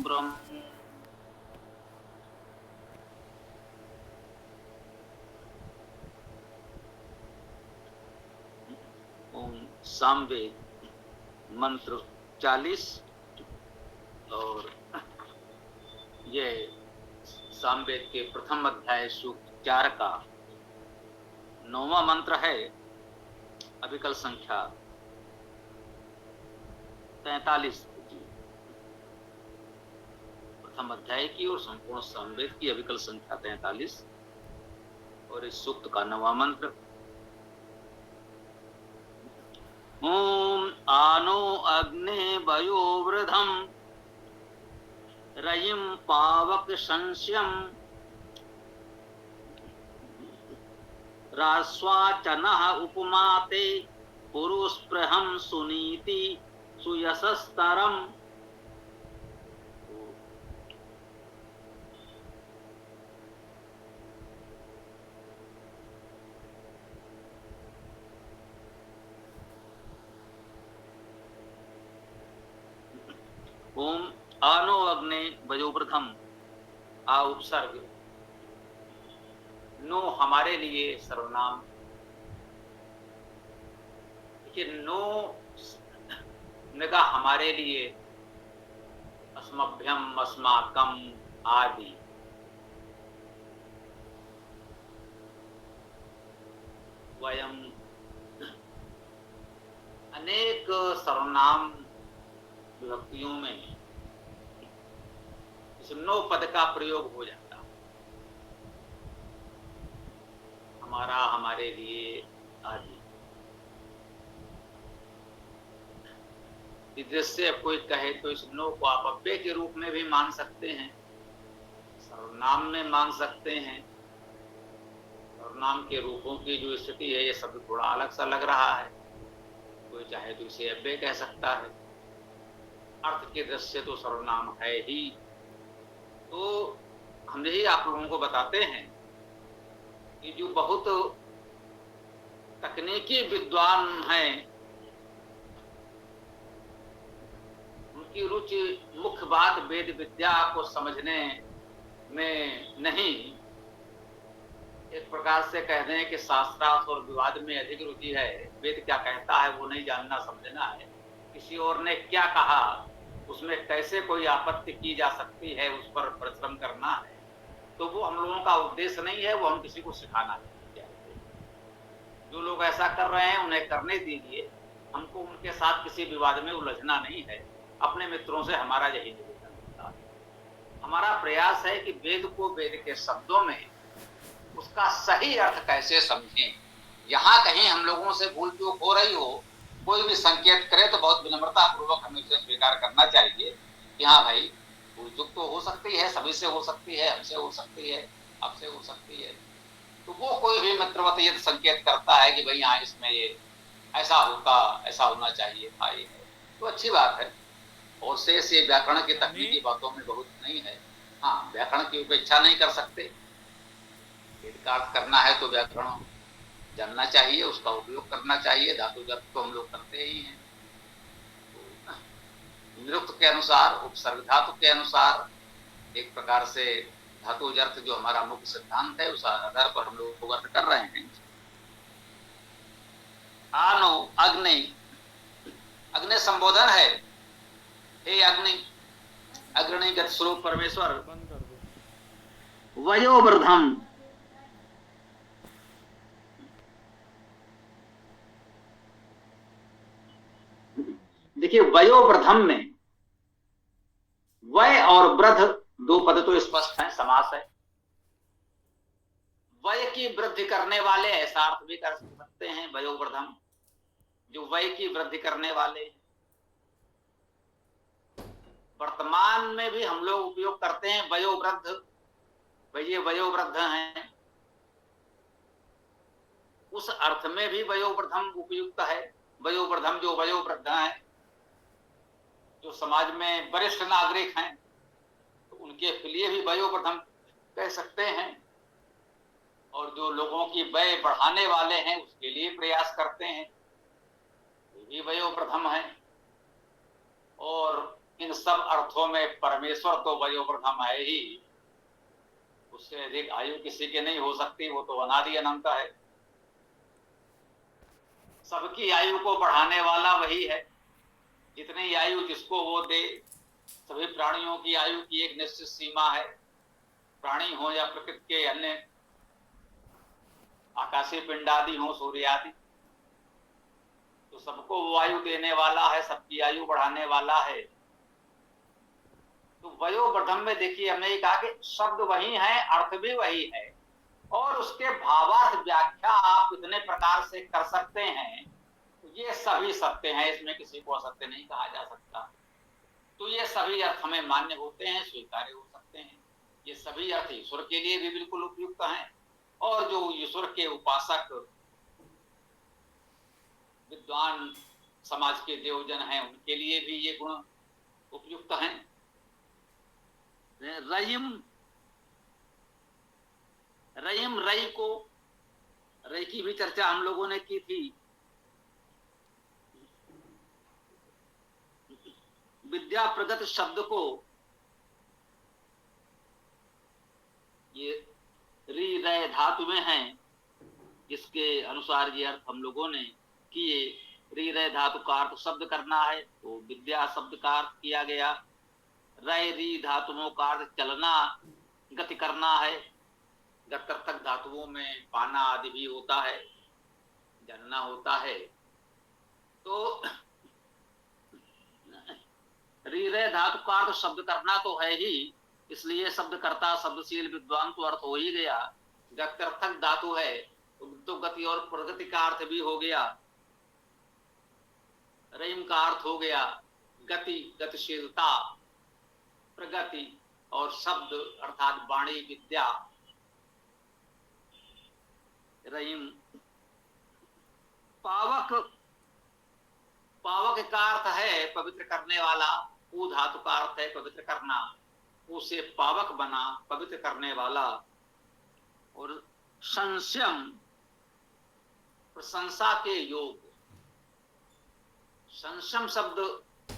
ब्रह्म ओम सामवेद मंत्र 40 और ये सामवेद के प्रथम अध्याय सूक्त 4 का 9वां मंत्र है। अभिकल संख्या 43 प्रथम अध्याय की और संपूर्ण सामवेद की अभिकल संख्या 43 और इस सूक्त का 9वां मंत्र। ओम आनो अग्ने वयो वृधम रयिं पावक संस्यम रास्वाचनः उपमाते पुरुस्पृहं सुनीति सुयशस्तरम। ओम आनो अग्ने वयोवृधम आ उपसर्ग नो हमारे लिए सर्वनाम कि नो निगा हमारे लिए अस्मभ्यम अस्माकम आदि वयम अनेक सर्वनाम विभक्तियों में इस नो पद का प्रयोग हो जाता। हमारा, हमारे लिए आदि। जिससे कोई कहे तो इस नो को आप अव्यय के रूप में भी मान सकते हैं, सर्वनाम में मान सकते हैं। सर्वनाम के रूपों की जो स्थिति है ये सब थोड़ा अलग सा लग रहा है। कोई चाहे तो इसे अव्यय कह सकता है, अर्थ के दृष्टि से तो सर्वनाम है ही। तो हम यही आप लोगों को बताते हैं कि जो बहुत तकनीकी विद्वान हैं उनकी रुचि मुख्य बात वेद विद्या को समझने में नहीं, एक प्रकार से कह दें कि शास्त्रार्थ और विवाद में अधिक रुचि है। वेद क्या कहता है वो नहीं जानना समझना है, किसी और ने क्या कहा उसमें कैसे कोई आपत्ति की जा सकती है उस पर परिश्रम करना है। तो वो हम लोगों का उद्देश्य नहीं है, वो हम किसी को सिखाना नहीं चाहते। जो लोग ऐसा कर रहे हैं उन्हें करने दीजिए, हमको उनके साथ किसी विवाद में उलझना नहीं है। अपने मित्रों से हमारा यही निवेदन होता है। हमारा प्रयास है कि वेद को वेद के शब्दों में उसका सही अर्थ कैसे समझें। यहाँ कहीं हम लोगों से भूल चूक हो रही हो, कोई भी संकेत करे तो बहुत विनम्रता पूर्वक हमें उसे स्वीकार करना चाहिए कि हाँ भाई भूल चूक तो हो सकती है, सभी से हो सकती है, हमसे हो सकती है, आपसे हो सकती है। तो वो कोई भी मित्रवत यदि संकेत करता है कि भाई हाँ इसमें ये ऐसा होता, ऐसा होना चाहिए था, ये है तो अच्छी बात है। और शेष ये व्याकरण की तकनीकी बातों में बहुत नहीं है। हाँ, व्याकरण की उपेक्षा नहीं कर सकते। वेद का अर्थ करना है तो व्याकरण जानना चाहिए, उसका उपयोग करना चाहिए। धातु जप तो हम लोग करते ही हैं। तो निरुक्त के अनुसार, उपसर्ग धातु के अनुसार एक प्रकार से धातु अर्थ जो हमारा मुख्य सिद्धांत है उस आधार पर हम लोग अर्थ कर रहे हैं। आनो अग्नि, अग्नि संबोधन है। हे अग्नि, अग्रणीगत स्वरूप परमेश्वर। वयोवृद्धम, देखिए वयोवृद्धम में वय और वृद्ध दो पद तो स्पष्ट हैं, समास है। वय की वृद्धि करने वाले ऐसा अर्थ भी कर सकते हैं वयोवृद्धम, जो वय की वृद्धि करने वाले। वर्तमान में भी हम लोग उपयोग करते हैं वयोवृद्ध, ये वयोवृद्ध हैं, उस अर्थ में भी वयोवृद्धम उपयुक्त है। वयोवृद्धम जो वयोवृद्ध हैं, जो समाज में वरिष्ठ नागरिक हैं, तो उनके लिए भी वयोवृद्धम कह सकते हैं। और जो लोगों की वय बढ़ाने वाले हैं उसके लिए प्रयास करते हैं, ये भी वयोवृद्धम है। और इन सब अर्थों में परमेश्वर तो वयोवृद्धम है ही, उससे अधिक आयु किसी के नहीं हो सकती, वो तो अनादि अनंत है। सबकी आयु को बढ़ाने वाला वही है, जितनी आयु जिसको वो दे। सभी प्राणियों की आयु की एक निश्चित सीमा है, प्राणी हो या प्रकृति के अन्य आकाशीय पिंड आदि हो, सूर्य आदि, तो सबको वो आयु देने वाला है, सबकी आयु बढ़ाने वाला है। तो वयोवर्धन में देखिए हमने ये कहा कि शब्द वही है, अर्थ भी वही है, और उसके भावार्थ व्याख्या आप इतने प्रकार से कर सकते हैं, ये सभी सत्य हैं, इसमें किसी को असत्य नहीं कहा जा सकता। तो ये सभी अर्थ हमें मान्य होते हैं, स्वीकार्य हो सकते हैं। ये सभी अर्थ ईश्वर के लिए भी बिल्कुल उपयुक्त हैं, और जो ईश्वर के उपासक विद्वान समाज के देवजन हैं, उनके लिए भी ये गुण उपयुक्त हैं। रहीम रहीम रई को, रई की भी चर्चा हम लोगों ने की थी। विद्या प्रगत शब्द को ये री रय धातु में है, इसके अनुसार ये अर्थ हम लोगों ने किए। री रय धातु का अर्थ शब्द करना है, तो विद्या शब्द का अर्थ किया गया। रय री धातुओं का अर्थ चलना, गति करना है। गत्यर्थक धातुओं में पाना आदि भी होता है, जानना होता है। तो री रय धातु का अर्थ शब्द करना तो है ही, इसलिए शब्दकर्ता शब्दशील विद्वान तो अर्थ हो ही गया। गत्यर्थक धातु है तो गति और प्रगति का अर्थ भी हो गया। रहीम का अर्थ हो गया गति, गतिशीलता, प्रगति, और शब्द अर्थात वाणी विद्या। रहीम पावक, पावक का अर्थ है पवित्र करने वाला, ऊ धातु का अर्थ है पवित्र करना, उसे पावक बना, पवित्र करने वाला। और संशयम प्रशंसा के योग, संशम शब्द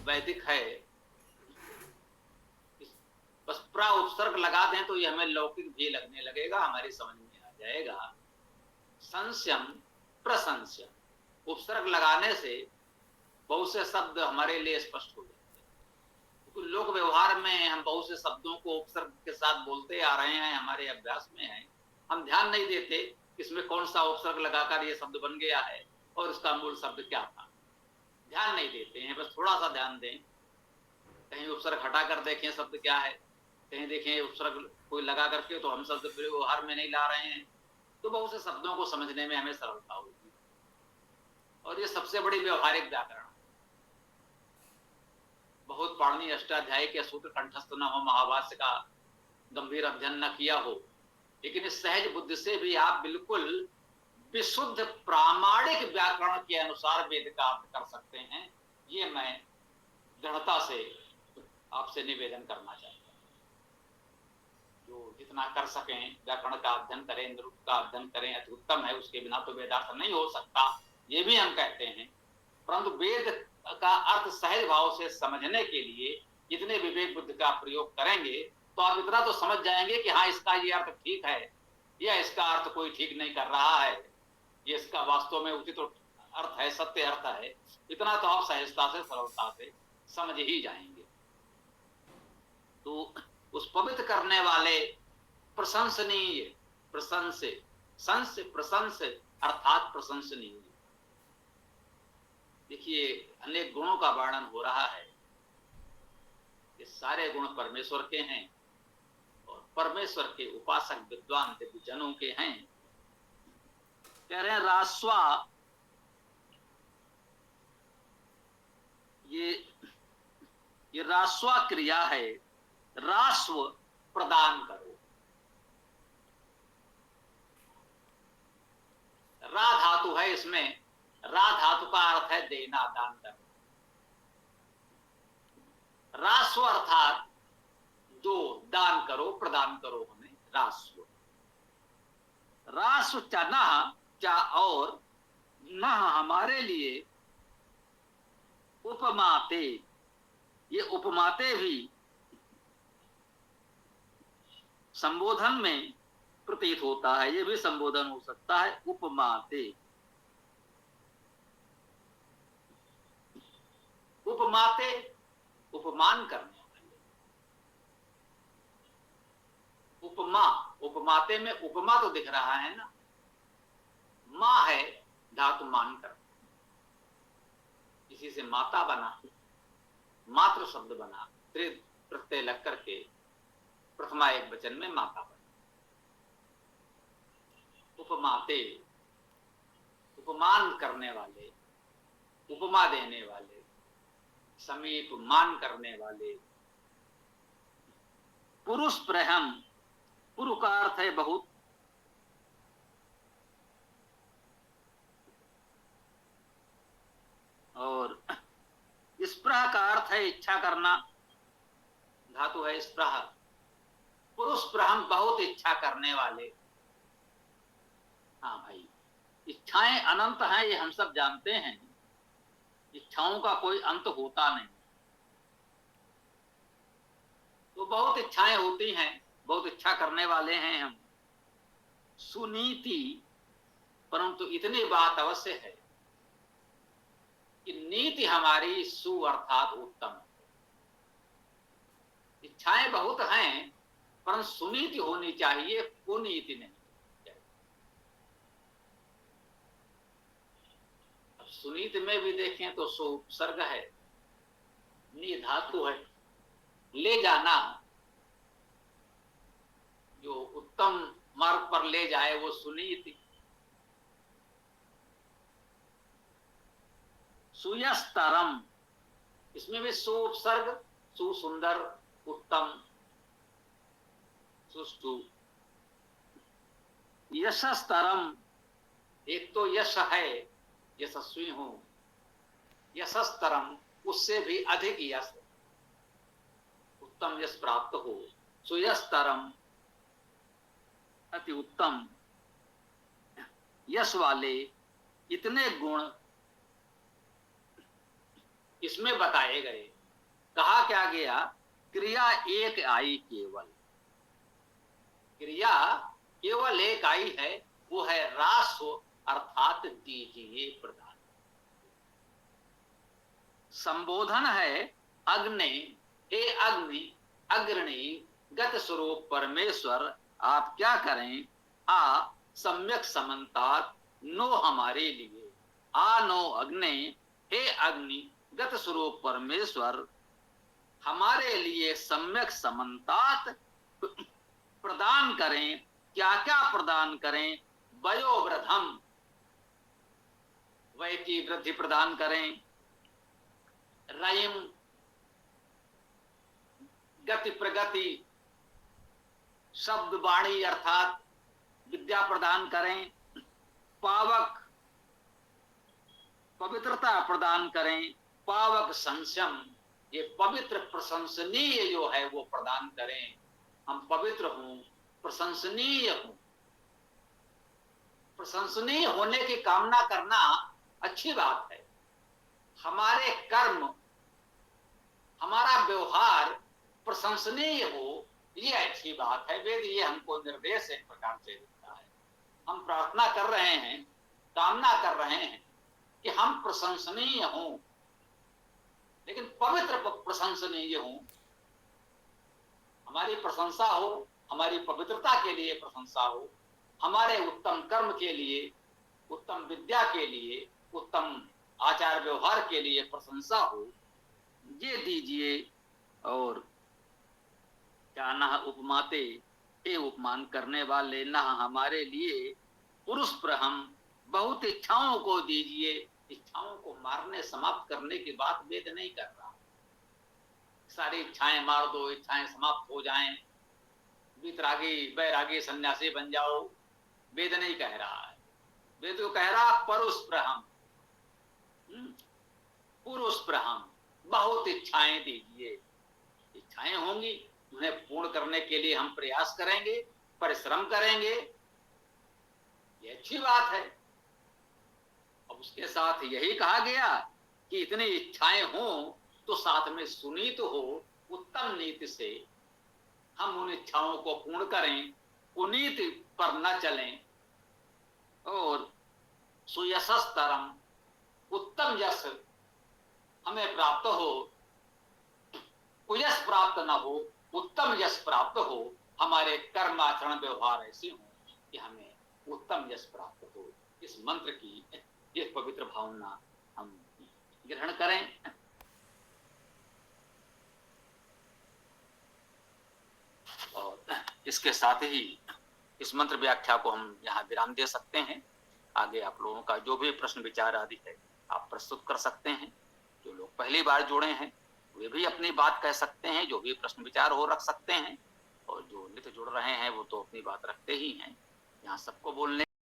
वैदिक है, बस प्रा उपसर्ग लगा दें तो ये हमें लौकिक भी लगने लगेगा, हमारी समझ में आ जाएगा। संशयम प्रशंस्य, उपसर्ग लगाने से बहुत से शब्द हमारे लिए स्पष्ट हो जाते हैं, क्योंकि लोक व्यवहार में हम बहुत से शब्दों को उपसर्ग के साथ बोलते आ रहे हैं, हमारे अभ्यास में है। हम ध्यान नहीं देते इसमें कौन सा उपसर्ग लगाकर ये शब्द बन गया है और इसका मूल शब्द क्या था, ध्यान नहीं देते हैं। बस थोड़ा सा ध्यान दें, कहीं उपसर्ग हटा कर देखें शब्द क्या है, कहीं देखें उपसर्ग कोई लगा करके, तो हम शब्द व्यवहार में नहीं ला रहे हैं, तो बहुत से शब्दों को समझने में हमें सरलता होगी। और ये सबसे बड़ी व्यवहारिक व्याकरण, बहुत पाणिनि अष्टाध्यायी के सूत्र कंठस्थ न हो, महाभाष्य का गंभीर अध्ययन न किया हो, लेकिन इस सहज बुद्धि से भी आप बिल्कुल विशुद्ध प्रामाणिक व्याकरण के अनुसार वेद का अर्थ कर सकते हैं। ये मैं दृढ़ता से आपसे निवेदन करना चाहता हूँ। जो जितना कर सकें व्याकरण का अध्ययन करें, निरुक्त का अध्ययन करें, अति उत्तम है। उसके बिना तो वेदार्थ नहीं हो सकता, ये भी हम कहते हैं। परंतु वेद का अर्थ सहज भाव से समझने के लिए जितने विवेक बुद्धि का प्रयोग करेंगे, तो आप इतना तो समझ जाएंगे कि हाँ, इसका ये अर्थ ठीक है, या इसका अर्थ कोई ठीक नहीं कर रहा है, ये इसका वास्तव में उचित अर्थ है, सत्य अर्थ है। इतना तो आप सहजता से, सरलता से समझ ही जाएंगे। तो उस पवित्र करने वाले प्रशंसनीय, प्रशंस, संस प्रशंस अर्थात प्रशंसनीय। देखिए अनेक गुणों का वर्णन हो रहा है, ये सारे गुण परमेश्वर के हैं और परमेश्वर के उपासक विद्वान दिव्यजनों के हैं। कह रहे हैं रास्वा, ये रास्वा क्रिया है, रास्व प्रदान करो। रा धातु है इसमें, रा धातु का अर्थ है देना, दान करना। रास्व अर्थात दो, दान करो, प्रदान करो हमें, रास्व। रास्व चना, चा और न हमारे लिए, उपमाते, ये उपमाते भी संबोधन में प्रतीत होता है, ये भी संबोधन हो सकता है। उपमाते, उपमाते उपमान करने वाले। उपमा, उपमाते में उपमा तो दिख रहा है ना, माँ है धातु मान कर, इसी से माता बना, मात्र शब्द बना, प्रत्यय लग करके प्रथमा एक वचन में माता बना। उपमाते, उपमान करने वाले, उपमा देने वाले, समीप मान करने वाले। पुरुष प्रहम, पुरु का अर्थ है बहुत, और स्प्रह का अर्थ है इच्छा करना, धातु है स्प्रह। पुरुष प्रहम, बहुत इच्छा करने वाले। हाँ भाई, इच्छाएं अनंत हैं, ये हम सब जानते हैं। इच्छाओं का कोई अंत होता नहीं, तो बहुत इच्छाएं होती हैं, बहुत इच्छा करने वाले हैं हम। सुनीति, परंतु इतनी बात अवश्य है कि नीति हमारी सु अर्थात उत्तम। इच्छाएं बहुत हैं, परंतु सुनीति होनी चाहिए, कुनीति नहीं। अब सुनीति में भी देखें तो सु उपसर्ग है, नी धातु है, ले जाना, जो उत्तम मार्ग पर ले जाए वो सुनीति। सुयस्तरम, इसमें भी सु उपसर्ग, सुसुंदर, उत्तम, सुष्टु। यशस्तरम, एक तो यश है, यशस्वी हूं, यशस्तरम, उससे भी अधिक यश, उत्तम यश प्राप्त हो। सुयस्तरम, अति उत्तम यश वाले, इतने गुण इसमें बताए गए। कहा क्या गया, क्रिया एक आई केवल, क्रिया केवल एक आई है, वो है रासो अर्थात दीजिए प्रदान। संबोधन है अग्नि, हे अग्नि, अग्रणी गत स्वरूप परमेश्वर, आप क्या करें, आ सम्यक समन्तात, नो हमारे लिए, आ नो अग्नि, हे अग्नि गत स्वरूप परमेश्वर, हमारे लिए सम्यक समन्तात प्रदान करें। क्या क्या प्रदान करें, वयोवृद्धम, वय की वृद्धि प्रदान करें, रयिम गति प्रगति, शब्द वाणी अर्थात विद्या प्रदान करें, पावक पवित्रता प्रदान करें, पावक संशम, ये पवित्र प्रशंसनीय जो है वो प्रदान करें। हम पवित्र हूं, प्रशंसनीय हूं। प्रशंसनीय होने की कामना करना अच्छी बात है। हमारे कर्म, हमारा व्यवहार प्रशंसनीय हो, ये अच्छी बात है। वेद ये हमको निर्देश एक प्रकार से देता है। हम प्रार्थना कर रहे हैं, कामना कर रहे हैं कि हम प्रशंसनीय हों, लेकिन पवित्र प्रशंसनीय हों, हमारी प्रशंसा हो, हमारी पवित्रता के लिए प्रशंसा हो, हमारे उत्तम कर्म के लिए, उत्तम विद्या के लिए, उत्तम आचार व्यवहार के लिए प्रशंसा हो, ये दीजिए। और क्या न उपमाते, ये उपमान करने वाले, न हमारे लिए पुरुष प्रहम, बहुत इच्छाओं को दीजिए। इच्छाओं को मारने समाप्त करने की बात वेद नहीं कर रहा। सारी इच्छाएं मार दो, इच्छाएं समाप्त हो जाएं, वितरागी बैरागी सन्यासी बन जाओ, वेद नहीं कह रहा है। वेद तो कह रहा पुरुष प्रहम, पुरुष प्रहम, बहुत इच्छाएं दीजिए। इच्छाएं होंगी, उन्हें पूर्ण करने के लिए हम प्रयास करेंगे, परिश्रम करेंगे, ये अच्छी बात है। अब उसके साथ यही कहा गया कि इतनी इच्छाएं हों तो साथ में सुनीत हो उत्तम नीति से। हम उन इच्छाओं को पूर्ण करें, पुनीत पर न चलें, और सुयशस्तरम, उत्तम यश हमें प्राप्त हो, कुयश प्राप्त न हो, उत्तम यश प्राप्त हो। हमारे कर्म आचरण व्यवहार ऐसे हो कि हमें उत्तम यश प्राप्त हो। इस मंत्र की ये पवित्र भावना हम ग्रहण करें। और इसके साथ ही इस मंत्र व्याख्या को हम यहाँ विराम दे सकते हैं। आगे आप लोगों का जो भी प्रश्न विचार आदि है आप प्रस्तुत कर सकते हैं। जो लोग पहली बार जुड़े हैं वे भी अपनी बात कह सकते हैं, जो भी प्रश्न विचार हो रख सकते हैं, और जो नित्य जुड़ रहे हैं वो तो अपनी बात रखते ही हैं। यहाँ सबको बोलने